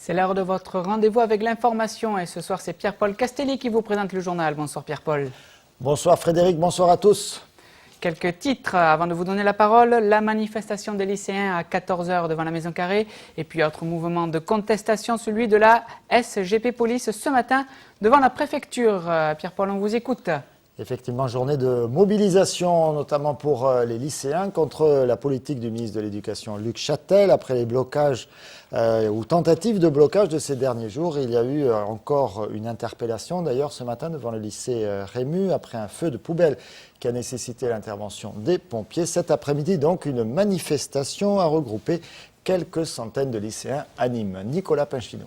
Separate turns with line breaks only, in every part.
C'est l'heure de votre rendez-vous avec l'information et ce soir c'est Pierre-Paul Castelli qui vous présente le journal. Bonsoir Pierre-Paul.
Bonsoir Frédéric, bonsoir à tous.
Quelques titres avant de vous donner la parole. La manifestation des lycéens à 14 h devant la Maison Carrée et puis autre mouvement de contestation, celui de la SGP Police ce matin devant la préfecture. Pierre-Paul, on vous écoute.
Effectivement, journée de mobilisation, notamment pour les lycéens, contre la politique du ministre de l'Éducation, Luc Châtel. Après les blocages ou tentatives de blocage de ces derniers jours, il y a eu encore une interpellation, d'ailleurs, ce matin, devant le lycée Rému, après un feu de poubelle qui a nécessité l'intervention des pompiers. Cet après-midi, donc, une manifestation a regroupé quelques centaines de lycéens à Nîmes. Nicolas Pinchino.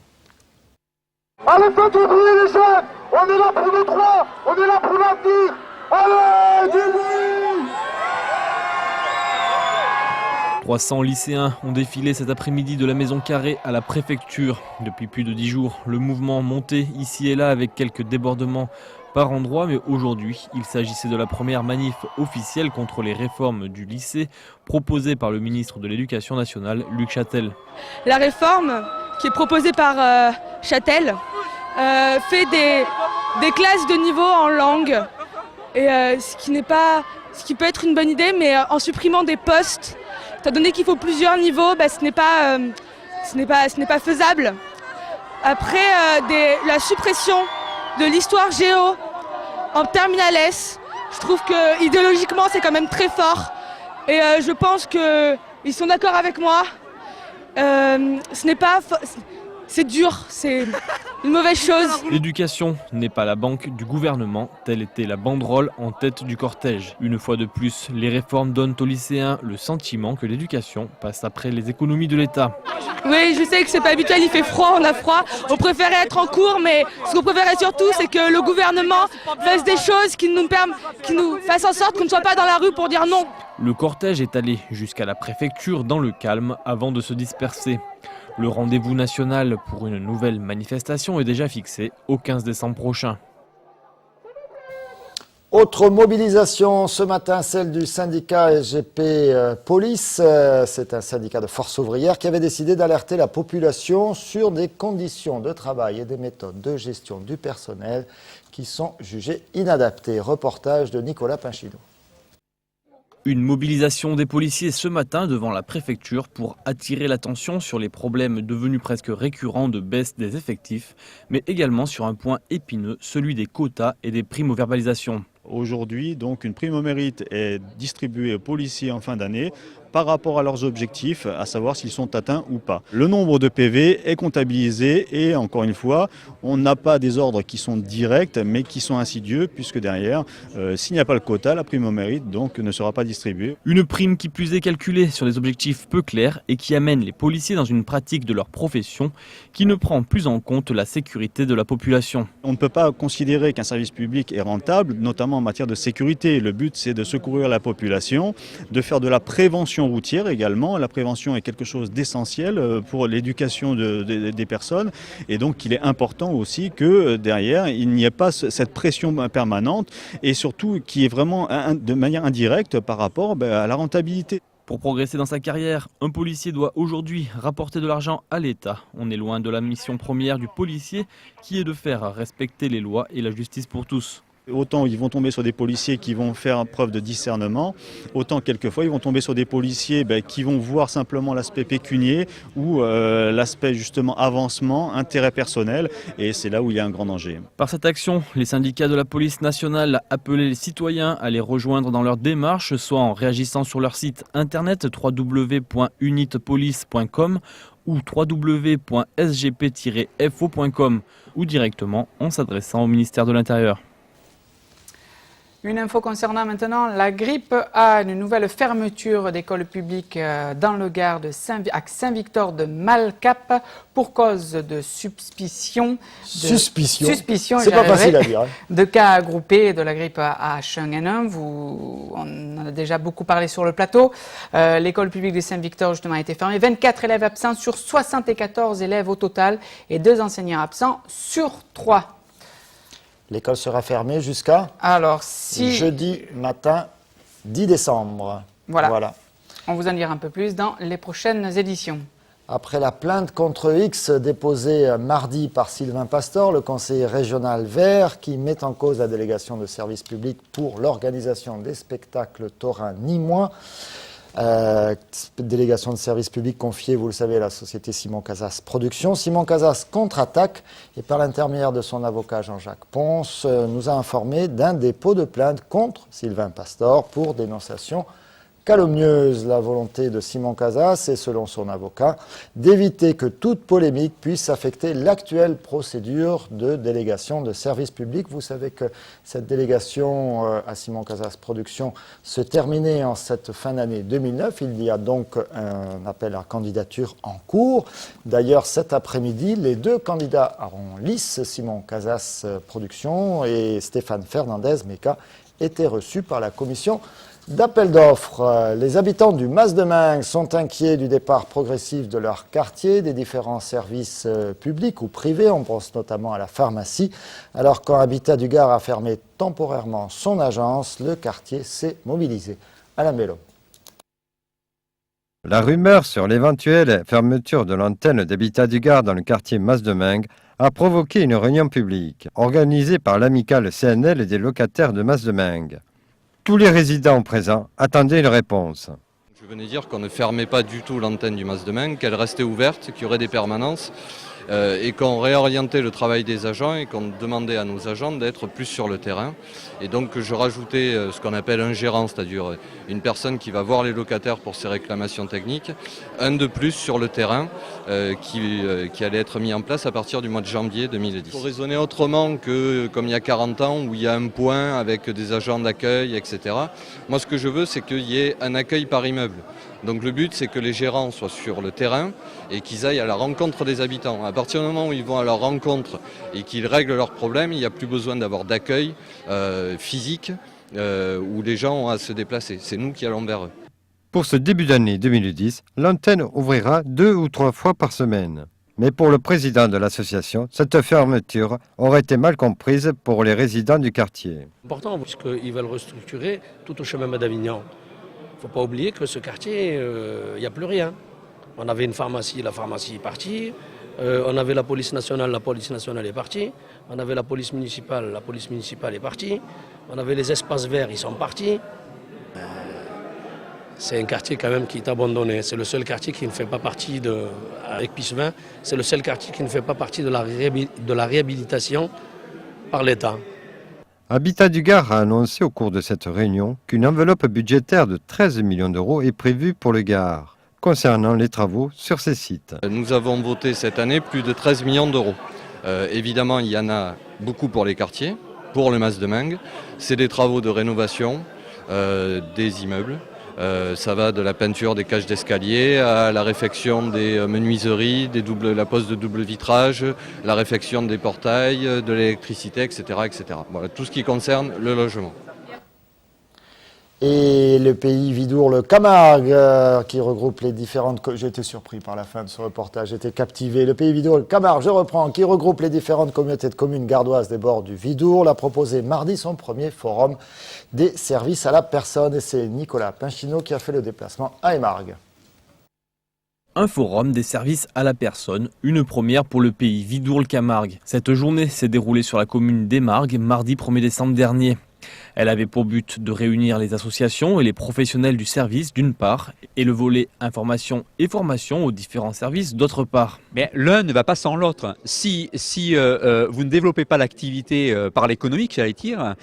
Allez, faites du bruit les jeunes! On est là pour nous trois! On est là pour l'avenir! Allez, du bruit!
300 lycéens ont défilé cet après-midi de la Maison Carrée à la préfecture. Depuis plus de 10 jours, le mouvement montait ici et là avec quelques débordements par endroits, mais aujourd'hui, il s'agissait de la première manif officielle contre les réformes du lycée proposée par le ministre de l'Éducation nationale, Luc Châtel.
La réforme qui est proposée par Châtel fait des classes de niveau en langue, et ce qui peut être une bonne idée, mais en supprimant des postes, étant donné qu'il faut plusieurs niveaux, ce n'est pas faisable. Après la suppression de l'histoire géo en terminale S, je trouve que idéologiquement c'est quand même très fort, et je pense qu'ils sont d'accord avec moi. C'est dur, c'est une mauvaise chose.
L'éducation n'est pas la banque du gouvernement, telle était la banderole en tête du cortège. Une fois de plus, les réformes donnent aux lycéens le sentiment que l'éducation passe après les économies de l'État.
Oui, je sais que c'est pas habituel, il fait froid, on a froid, on préférait être en cours, mais ce qu'on préférait surtout, c'est que le gouvernement fasse des choses qui nous fassent en sorte qu'on ne soit pas dans la rue pour dire non.
Le cortège est allé jusqu'à la préfecture dans le calme avant de se disperser. Le rendez-vous national pour une nouvelle manifestation est déjà fixé au 15 décembre prochain.
Autre mobilisation ce matin, celle du syndicat SGP Police. C'est un syndicat de force ouvrière qui avait décidé d'alerter la population sur des conditions de travail et des méthodes de gestion du personnel qui sont jugées inadaptées. Reportage de Nicolas Pinchino.
Une mobilisation des policiers ce matin devant la préfecture pour attirer l'attention sur les problèmes devenus presque récurrents de baisse des effectifs, mais également sur un point épineux, celui des quotas et des primo-verbalisations.
Aujourd'hui, donc, une prime au mérite est distribuée aux policiers en fin d'année par rapport à leurs objectifs, à savoir s'ils sont atteints ou pas. Le nombre de PV est comptabilisé et, encore une fois, on n'a pas des ordres qui sont directs, mais qui sont insidieux, puisque derrière, s'il n'y a pas le quota, la prime au mérite donc, ne sera pas distribuée.
Une prime qui plus est calculée sur des objectifs peu clairs et qui amène les policiers dans une pratique de leur profession qui ne prend plus en compte la sécurité de la population.
On ne peut pas considérer qu'un service public est rentable, notamment en matière de sécurité. Le but, c'est de secourir la population, de faire de la prévention routière également. La prévention est quelque chose d'essentiel pour l'éducation des personnes, et donc il est important aussi que derrière il n'y ait pas cette pression permanente et surtout qui est vraiment de manière indirecte par rapport à la rentabilité.
Pour progresser dans sa carrière, un policier doit aujourd'hui rapporter de l'argent à l'État. On est loin de la mission première du policier qui est de faire respecter les lois et la justice pour tous.
Autant ils vont tomber sur des policiers qui vont faire preuve de discernement, autant quelquefois ils vont tomber sur des policiers qui vont voir simplement l'aspect pécunier ou l'aspect justement avancement, intérêt personnel, et c'est là où il y a un grand danger.
Par cette action, les syndicats de la police nationale appelaient les citoyens à les rejoindre dans leur démarche, soit en réagissant sur leur site internet www.unitpolice.com ou www.sgp-fo.com ou directement en s'adressant au ministère de l'Intérieur.
Une info concernant maintenant la grippe A, une nouvelle fermeture d'écoles publiques dans le Gard à Saint-Victor de Malcap pour cause de suspicion.
C'est pas facile à dire. Hein.
De cas groupés de la grippe à H1N1. On en a déjà beaucoup parlé sur le plateau. L'école publique de Saint-Victor justement a été fermée. 24 élèves absents sur 74 élèves au total et 2 enseignants absents sur 3.
L'école sera fermée jusqu'à jeudi matin 10 décembre.
Voilà. On vous en dira un peu plus dans les prochaines éditions.
Après la plainte contre X déposée mardi par Sylvain Pastor, le conseiller régional vert, qui met en cause la délégation de service public pour l'organisation des spectacles taurins nîmois. Délégation de service public confiée, vous le savez, à la société Simon Casas Productions. Simon Casas contre-attaque et par l'intermédiaire de son avocat Jean-Jacques Ponce nous a informé d'un dépôt de plainte contre Sylvain Pastor pour dénonciation calomnieuse. La volonté de Simon Casas est, selon son avocat, d'éviter que toute polémique puisse affecter l'actuelle procédure de délégation de service public. Vous savez que cette délégation à Simon Casas Productions se terminait en cette fin d'année 2009. Il y a donc un appel à candidature en cours. D'ailleurs, cet après-midi, les deux candidats en lice, Simon Casas Productions et Stéphane Fernandez Meca, étaient reçus par la commission d'appel d'offres. Les habitants du Mas-de-Meung sont inquiets du départ progressif de leur quartier, des différents services publics ou privés. On pense notamment à la pharmacie. Alors quand Habitat du Gard a fermé temporairement son agence, le quartier s'est mobilisé. Alain Bello.
La rumeur sur l'éventuelle fermeture de l'antenne d'Habitat du Gard dans le quartier Mas-de-Meung a provoqué une réunion publique organisée par l'amicale CNL des locataires de Mas-de-Meung. Tous les résidents présents attendaient une réponse.
Je venais dire qu'on ne fermait pas du tout l'antenne du Mas-de-Meung, qu'elle restait ouverte, qu'il y aurait des permanences et qu'on réorientait le travail des agents et qu'on demandait à nos agents d'être plus sur le terrain. Et donc je rajoutais ce qu'on appelle un gérant, c'est-à-dire une personne qui va voir les locataires pour ses réclamations techniques, un de plus sur le terrain qui allait être mis en place à partir du mois de janvier 2010. Il faut raisonner autrement que comme il y a 40 ans où il y a un point avec des agents d'accueil, etc. Moi ce que je veux c'est qu'il y ait un accueil par immeuble. Donc le but c'est que les gérants soient sur le terrain et qu'ils aillent à la rencontre des habitants. À partir du moment où ils vont à leur rencontre et qu'ils règlent leurs problèmes, il n'y a plus besoin d'avoir d'accueil physique où les gens ont à se déplacer. C'est nous qui allons vers eux.
Pour ce début d'année 2010, l'antenne ouvrira 2 ou 3 fois par semaine. Mais pour le président de l'association, cette fermeture aurait été mal comprise pour les résidents du quartier.
Important puisqu'ils veulent restructurer tout au chemin d'Avignon. Il ne faut pas oublier que ce quartier, il n'y a plus rien. On avait une pharmacie, la pharmacie est partie. On avait la police nationale est partie. On avait la police municipale est partie. On avait les espaces verts, ils sont partis. C'est un quartier quand même qui est abandonné. C'est le seul quartier qui ne fait pas partie avec Pissevin, c'est le seul quartier qui ne fait pas partie de la réhabilitation par l'État.
Habitat du Gard a annoncé au cours de cette réunion qu'une enveloppe budgétaire de 13 millions d'euros est prévue pour le Gard, concernant les travaux sur ces sites.
Nous avons voté cette année plus de 13 millions d'euros. Évidemment, il y en a beaucoup pour les quartiers, pour le Mas-de-Meung. C'est des travaux de rénovation des immeubles. Ça va de la peinture des cages d'escalier à la réfection des menuiseries, la pose de double vitrage, la réfection des portails, de l'électricité, etc., etc. Voilà, tout ce qui concerne le logement.
Et le pays Vidourle, le Camargue, qui regroupe les différentes... J'ai été surpris par la fin de ce reportage, j'étais captivé. Le pays Vidourle, le Camargue, je reprends, qui regroupe les différentes communautés de communes gardoises des bords du Vidourle, a proposé mardi son premier forum des services à la personne. Et c'est Nicolas Pinchino qui a fait le déplacement à Émargues.
Un forum des services à la personne, une première pour le pays Vidourle-Camargue. Cette journée s'est déroulée sur la commune d'Émargues, mardi 1er décembre dernier. Elle avait pour but de réunir les associations et les professionnels du service d'une part et le volet information et formation aux différents services d'autre part.
Mais l'un ne va pas sans l'autre. Si vous ne développez pas l'activité par l'économique, j'allais dire,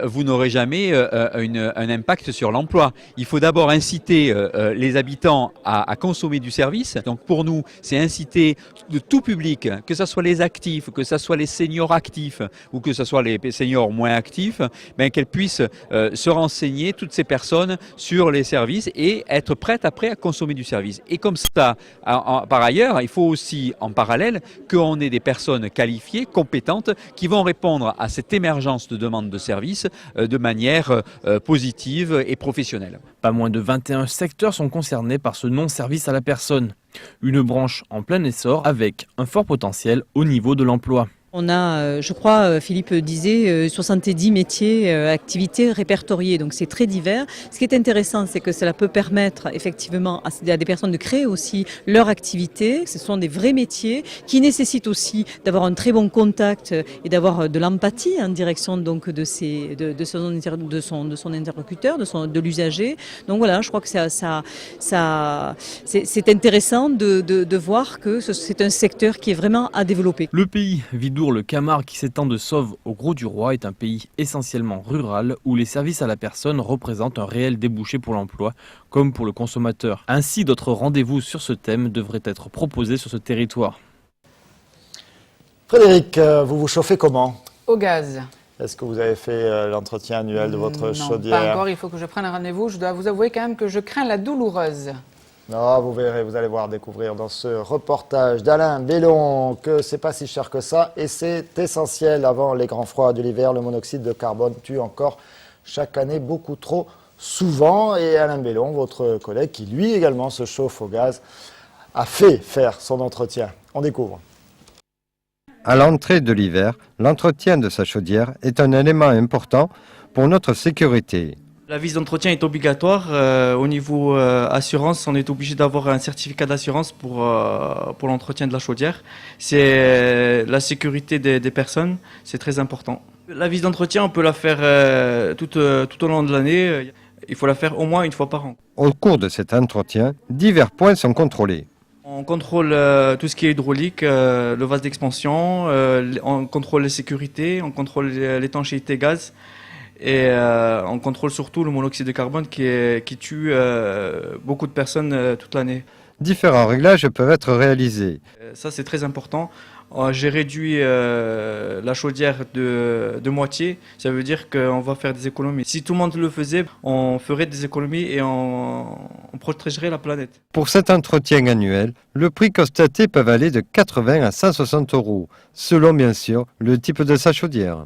vous n'aurez jamais un impact sur l'emploi. Il faut d'abord inciter les habitants à consommer du service. Donc pour nous, c'est inciter de tout public, que ce soit les actifs, que ce soit les seniors actifs ou que ce soit les seniors moins actifs, qu'elles puissent se renseigner, toutes ces personnes, sur les services et être prêtes après à consommer du service. Et comme ça, par ailleurs, il faut aussi en parallèle qu'on ait des personnes qualifiées, compétentes, qui vont répondre à cette émergence de demande de services de manière positive et professionnelle.
Pas moins de 21 secteurs sont concernés par ce non-service à la personne. Une branche en plein essor avec un fort potentiel au niveau de l'emploi.
On a, je crois, Philippe disait, 70 métiers, activités répertoriées, donc c'est très divers. Ce qui est intéressant, c'est que cela peut permettre effectivement à des personnes de créer aussi leur activité. Ce sont des vrais métiers qui nécessitent aussi d'avoir un très bon contact et d'avoir de l'empathie en direction donc de son interlocuteur, de l'usager. Donc voilà, je crois que c'est intéressant de voir que c'est un secteur qui est vraiment à développer.
Le pays le Camargue, qui s'étend de Sauve au Grau-du-Roi, est un pays essentiellement rural où les services à la personne représentent un réel débouché pour l'emploi comme pour le consommateur. Ainsi, d'autres rendez-vous sur ce thème devraient être proposés sur ce territoire.
Frédéric, vous vous chauffez comment?
Au gaz.
Est-ce que vous avez fait l'entretien annuel de votre chaudière?
Non, pas encore, il faut que je prenne un rendez-vous. Je dois vous avouer quand même que je crains la douloureuse.
Non, vous verrez, vous allez voir découvrir dans ce reportage d'Alain Bellon que c'est pas si cher que ça et c'est essentiel. Avant les grands froids de l'hiver, le monoxyde de carbone tue encore chaque année beaucoup trop souvent. Et Alain Bellon, votre collègue qui lui également se chauffe au gaz, a fait faire son entretien. On découvre.
À l'entrée de l'hiver, l'entretien de sa chaudière est un élément important pour notre sécurité.
La visite d'entretien est obligatoire. Au niveau assurance, on est obligé d'avoir un certificat d'assurance pour l'entretien de la chaudière. C'est la sécurité des personnes, c'est très important. La visite d'entretien, on peut la faire tout au long de l'année. Il faut la faire au moins une fois par an.
Au cours de cet entretien, divers points sont contrôlés.
On contrôle tout ce qui est hydraulique, le vase d'expansion, on contrôle les sécurités, on contrôle l'étanchéité gaz. Et on contrôle surtout le monoxyde de carbone qui tue beaucoup de personnes toute l'année.
Différents réglages peuvent être réalisés.
Ça, c'est très important. J'ai réduit la chaudière de moitié. Ça veut dire qu'on va faire des économies. Si tout le monde le faisait, on ferait des économies et on protégerait la planète.
Pour cet entretien annuel, le prix constaté peut aller de 80 à 160 €, selon bien sûr le type de sa chaudière.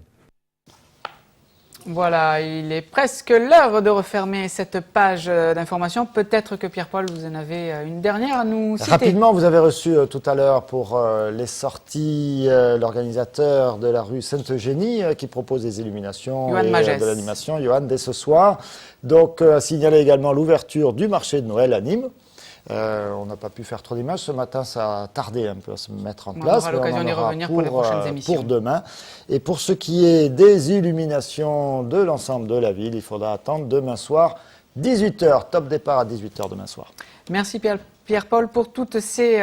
Voilà, il est presque l'heure de refermer cette page d'information. Peut-être que Pierre-Paul, vous en avez une dernière à nous citer.
Rapidement, vous avez reçu tout à l'heure pour les sorties l'organisateur de la rue Sainte-Eugénie qui propose des illuminations et de l'animation, Johan, dès ce soir. Donc, à signaler également l'ouverture du marché de Noël à Nîmes. On n'a pas pu faire trop d'images ce matin, ça a tardé un peu à se mettre en place.
On aura l'occasion d'y revenir pour les prochaines émissions.
Pour demain. Et pour ce qui est des illuminations de l'ensemble de la ville, il faudra attendre demain soir, 18h. Top départ à 18h demain soir.
Merci Pierre-Paul pour toutes ces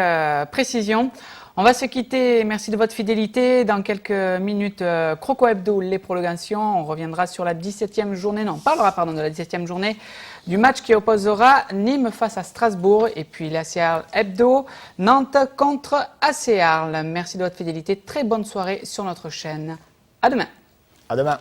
précisions. On va se quitter. Merci de votre fidélité. Dans quelques minutes, Croco Hebdo, les prolongations. On reviendra sur la 17e journée. Non, on parlera de la 17e journée du match qui opposera Nîmes face à Strasbourg. Et puis l'ACR Hebdo, Nantes contre AC Arles. Merci de votre fidélité. Très bonne soirée sur notre chaîne. À demain.
À demain.